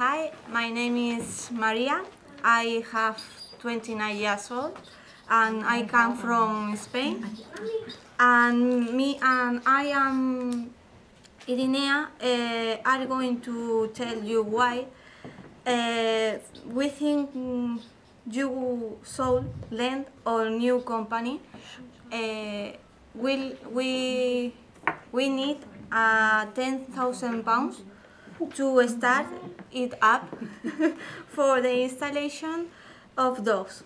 Hi, my name is Maria. I have 29 years old and I come from Spain. And I am Irineia are going to tell you why we think you should lend our new company. We need £10,000 to start it up for the installation of dogs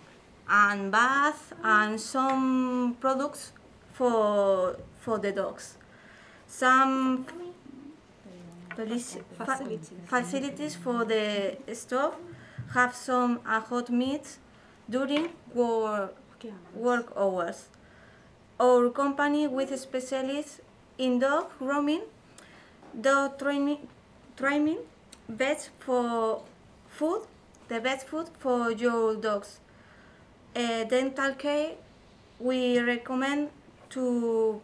and bath and some products for the dogs. Some facilities for the staff, have some hot meats during work hours. Our company with specialists in dog grooming, dog training, best for food, the best food for your dogs. Dental care, we recommend to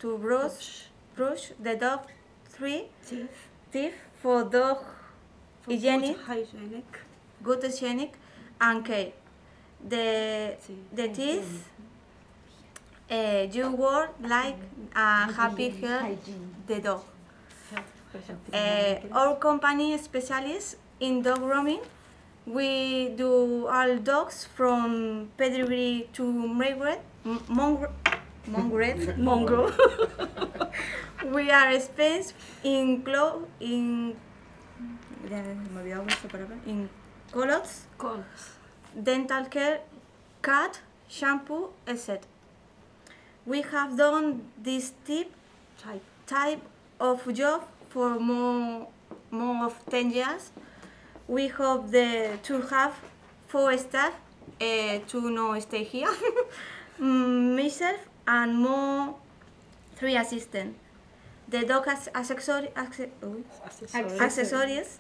brush the dog teeth for dog hygienic, good hygienic and care. The teeth you work like a happy hair the dog. Our company specialists in dog grooming. We do all dogs from pedigree to mongrel. We are experts in colors, dental care, cat, shampoo, etc. We have done this type of job for more of 10 years. We hope to have 4 staff to not stay here, myself and more 3 assistants. The dog accessories,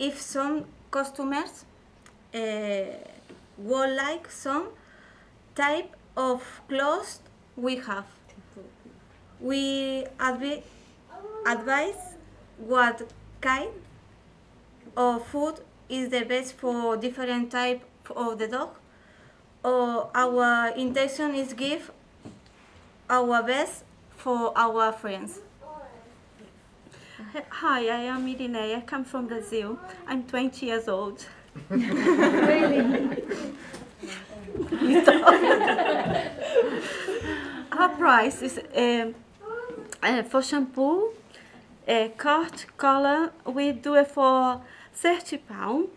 if some customers would like some type of clothes we have. We advise what kind of food is the best for different type of the dog. Our intention is give our best for our friends. Hi, I am Irineia. I come from Brazil. I'm 20 years old. Really? Our price is for shampoo, cut, color, we do it for £30,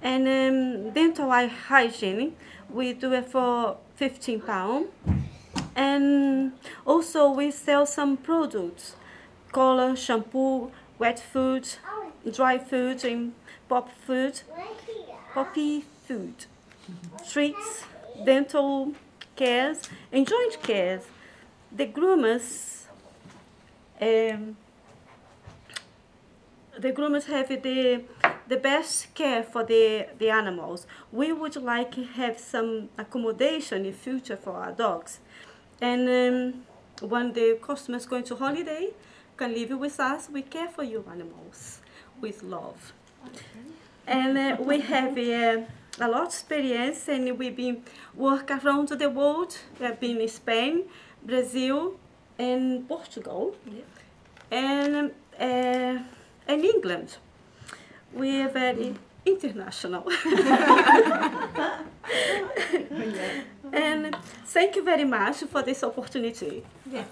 and dental hygiene, we do it for £15. And also we sell some products, color, shampoo, wet food, dry food, and puppy food, treats, dental cares, and joint cares. The groomers have the best care for the animals. We would like to have some accommodation in future for our dogs. And when the customers going to holiday, can live with us. We care for your animals with love. Okay. And we have a lot of experience, and we've been working around the world. We have been in Spain, Brazil, and Portugal, and England. We are very international. And thank you very much for this opportunity. Yeah.